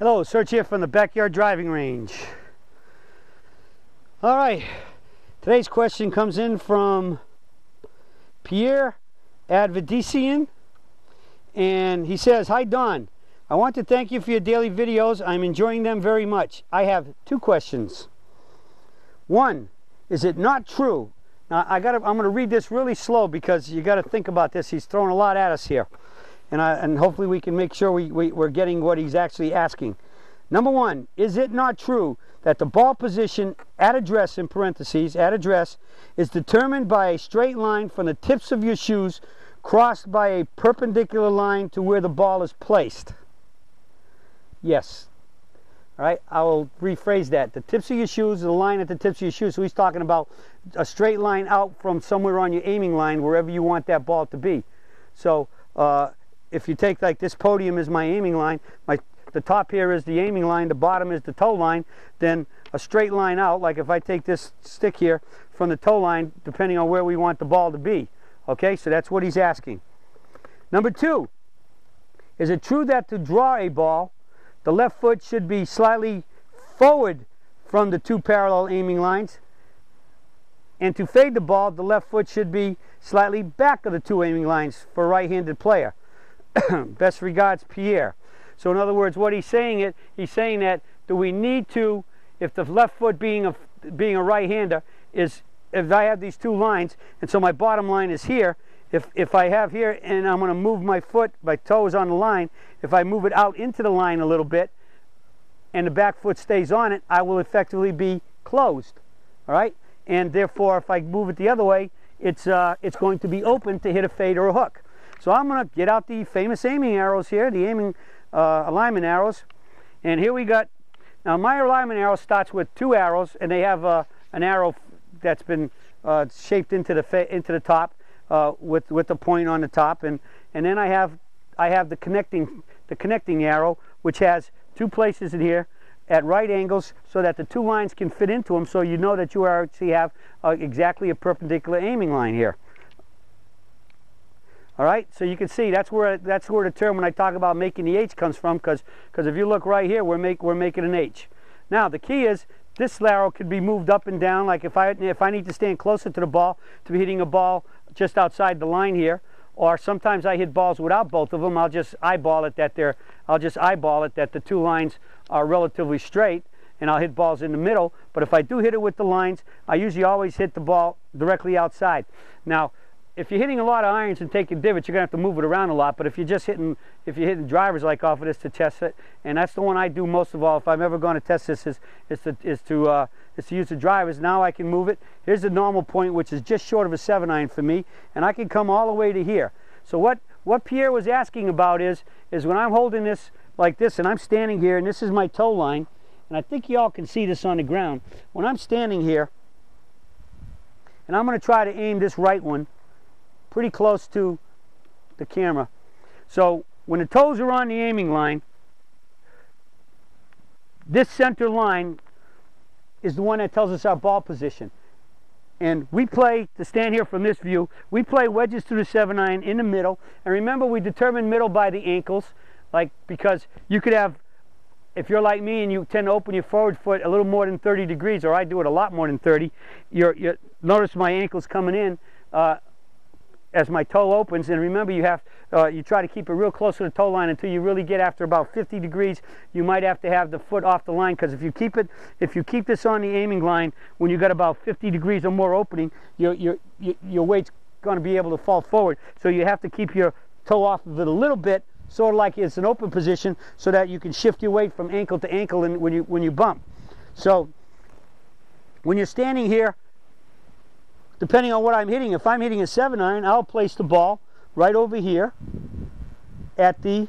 Hello, Search here from the Backyard Driving Range. All right, today's question comes in from Pierre Advedisian, and he says, "Hi Don, I want to thank you for your daily videos. I'm enjoying them very much. I have two questions. One, is it not true?" Now I'm going to read this really slow because you got to think about this. He's throwing a lot at us here. And hopefully we can make sure we're getting what he's actually asking. Number one, is it not true that the ball position at address, in parentheses, at address, is determined by a straight line from the tips of your shoes crossed by a perpendicular line to where the ball is placed? Yes. All right, I will rephrase that. The tips of your shoes, the line at the tips of your shoes. So he's talking about a straight line out from somewhere on your aiming line, wherever you want that ball to be. So, if you take, like, this podium is my aiming line, the top here is the aiming line, the bottom is the toe line, then a straight line out, like if I take this stick here from the toe line, depending on where we want the ball to be. Okay, so that's what he's asking. Number two, is it true that to draw a ball, the left foot should be slightly forward from the two parallel aiming lines, and to fade the ball, the left foot should be slightly back of the two aiming lines for a right-handed player? Best regards, Pierre. So in other words, what he's saying that do we need to, if the left foot being a right-hander is, if I have these two lines, and so my bottom line is here, if I have here and I'm going to move my foot, my toes on the line, if I move it out into the line a little bit and the back foot stays on it, I will effectively be closed. All right, and therefore if I move it the other way, it's going to be open to hit a fade or a hook. So I'm going to get out the famous aiming arrows here, the aiming alignment arrows. And here we got, now my alignment arrow starts with two arrows, and they have an arrow that's been shaped into the top with the point on the top. And then I have the connecting arrow, which has two places in here at right angles so that the two lines can fit into them, so you know that you actually have exactly a perpendicular aiming line here. All right, so you can see that's where the term, when I talk about making the H, comes from, because if you look right here, we're making an H. Now the key is this arrow could be moved up and down. Like if I need to stand closer to the ball to be hitting a ball just outside the line here, or sometimes I hit balls without both of them. I'll just eyeball it that the two lines are relatively straight, and I'll hit balls in the middle. But if I do hit it with the lines, I usually always hit the ball directly outside. Now, if you're hitting a lot of irons and taking divots, you're going to have to move it around a lot. But if you're hitting drivers like off of this to test it, and that's the one I do most of all, if I'm ever going to test this, is to use the drivers. Now I can move it. Here's the normal point, which is just short of a 7-iron for me, and I can come all the way to here. So what Pierre was asking about is when I'm holding this like this, and I'm standing here, and this is my toe line, and I think you all can see this on the ground. When I'm standing here, and I'm going to try to aim this right one pretty close to the camera. So when the toes are on the aiming line, this center line is the one that tells us our ball position. And we play, to stand here from this view, we play wedges through the 7-iron in the middle. And remember, we determine middle by the ankles, because you could have, if you're like me and you tend to open your forward foot a little more than 30 degrees, or I do it a lot more than 30, notice my ankles coming in as my toe opens. And remember, you try to keep it real close to the toe line until you really get after about 50 degrees. You might have to have the foot off the line, because if you keep this on the aiming line when you got about 50 degrees or more opening, your weight's going to be able to fall forward. So you have to keep your toe off of it a little bit, sort of like it's an open position, so that you can shift your weight from ankle to ankle and when you bump. So when you're standing here, depending on what I'm hitting, if I'm hitting a 7-iron, I'll place the ball right over here at the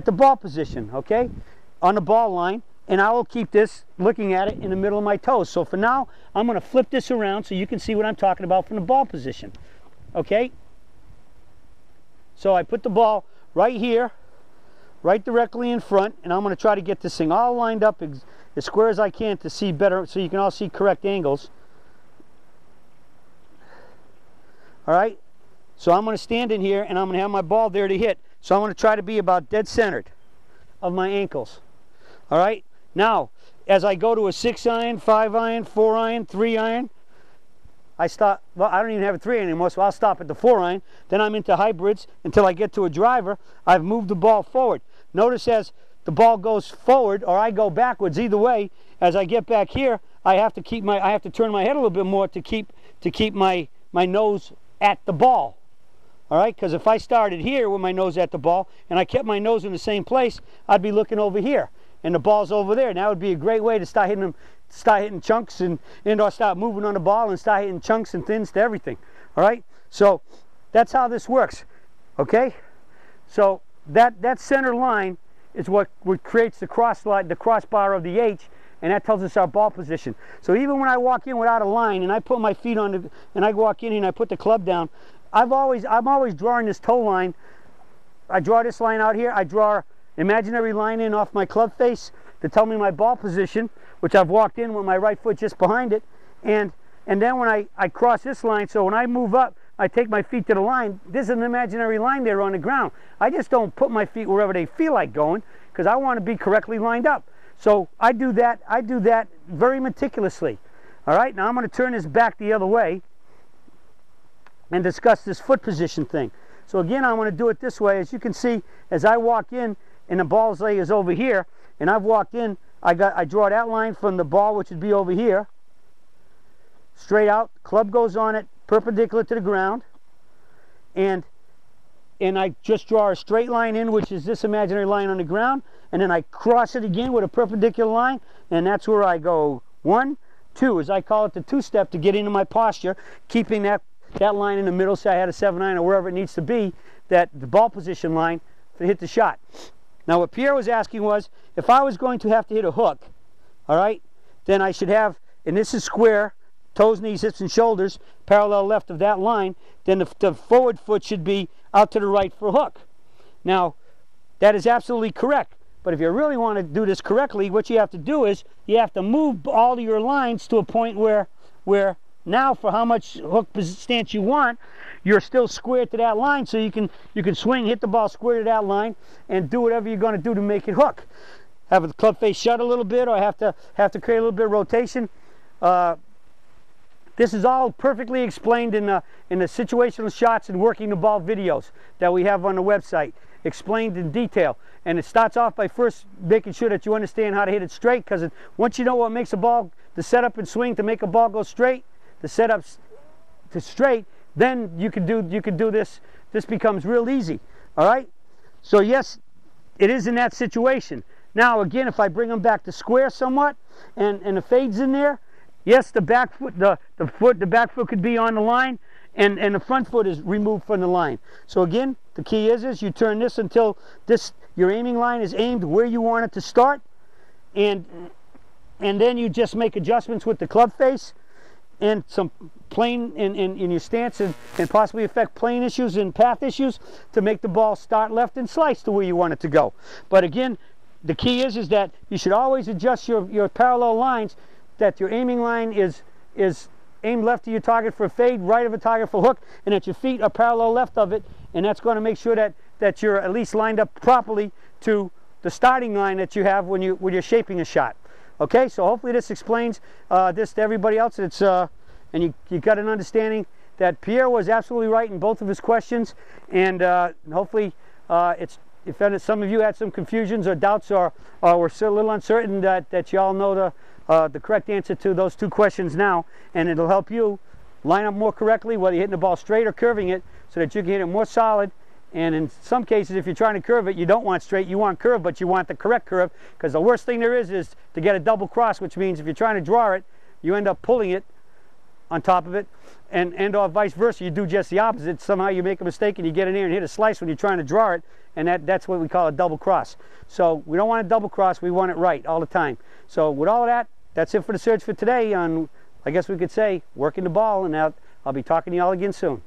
ball position, okay, on the ball line, and I will keep this looking at it in the middle of my toes. So for now, I'm going to flip this around so you can see what I'm talking about from the ball position, okay? So I put the ball right here, right directly in front, and I'm going to try to get this thing all lined up as square as I can to see better, so you can all see correct angles. All right, so I'm going to stand in here, and I'm going to have my ball there to hit. So I'm going to try to be about dead centered of my ankles. All right. Now, as I go to a 6-iron, 5-iron, 4-iron, 3-iron, I stop. Well, I don't even have a 3-iron anymore, so I'll stop at the 4-iron. Then I'm into hybrids until I get to a driver. I've moved the ball forward. Notice as the ball goes forward, or I go backwards, either way, as I get back here, I have to turn my head a little bit more to keep my nose at the ball. All right, because if I started here with my nose at the ball and I kept my nose in the same place, I'd be looking over here, and the ball's over there. And that would be a great way to start hitting chunks and or start moving on the ball and start hitting chunks and thins to everything. All right, so that's how this works. Okay, so that center line is what creates the crossbar of the H, and that tells us our ball position. So even when I walk in without a line and I put my feet on and I walk in and I put the club down, I'm always drawing this toe line. I draw this line out here. I draw an imaginary line in off my club face to tell me my ball position, which I've walked in with my right foot just behind it. And then when I cross this line, so when I move up, I take my feet to the line. There's an imaginary line there on the ground. I just don't put my feet wherever they feel like going because I want to be correctly lined up. So I do that very meticulously. All right, now I'm going to turn this back the other way and discuss this foot position thing. So again, I want to do it this way. As you can see, as I walk in and the ball's leg is over here, and I've walked in, I draw that line from the ball, which would be over here, straight out, club goes on it, perpendicular to the ground, and I just draw a straight line in, which is this imaginary line on the ground, and then I cross it again with a perpendicular line, and that's where I go 1, 2, as I call it the 2-step to get into my posture, keeping that line in the middle, say I had a 7-iron or wherever it needs to be, that the ball position line to hit the shot. Now what Pierre was asking was, if I was going to have to hit a hook, all right, then I should have, and this is square, toes, knees, hips, and shoulders, parallel left of that line, then the forward foot should be out to the right for a hook. Now, that is absolutely correct. But if you really want to do this correctly, what you have to do is you have to move all of your lines to a point where now for how much hook stance you want, you're still square to that line, so you can swing, hit the ball square to that line, and do whatever you're going to do to make it hook. Have the club face shut a little bit, or have to create a little bit of rotation. This is all perfectly explained in the situational shots and working the ball videos that we have on the website, explained in detail. And it starts off by first making sure that you understand how to hit it straight, because once you know what makes a ball, the setup and swing to make a ball go straight, the setup to straight, then you can do this. This becomes real easy. All right. So yes, it is in that situation. Now again, if I bring them back to square somewhat, and the fade's in there, yes, the back foot, the back foot could be on the line, and the front foot is removed from the line. So again, the key is you turn this until your aiming line is aimed where you want it to start, and then you just make adjustments with the club face and some plane in your stance, and possibly affect plane issues and path issues to make the ball start left and slice to where you want it to go. But again, the key is that you should always adjust your parallel lines, that your aiming line is aimed left of your target for a fade, right of a target for hook, and that your feet are parallel left of it, and that's going to make sure that you're at least lined up properly to the starting line that you have when you're shaping a shot. Okay, so hopefully this explains this to everybody else. It's and you got an understanding that Pierre was absolutely right in both of his questions, and hopefully if some of you had some confusions or doubts or were a little uncertain, that you all know the correct answer to those 2 questions now, and it'll help you line up more correctly, whether you're hitting the ball straight or curving it, so that you can hit it more solid. And in some cases, if you're trying to curve it, you don't want straight, you want curve, but you want the correct curve, because the worst thing there is to get a double cross, which means if you're trying to draw it, you end up pulling it on top of it, and or vice versa, you do just the opposite. Somehow you make a mistake and you get in there and hit a slice when you're trying to draw it, and that's what we call a double cross. So we don't want a double cross, we want it right all the time. So with all of that, that's it for the Surge for today on, I guess we could say, working the ball, and I'll be talking to you all again soon.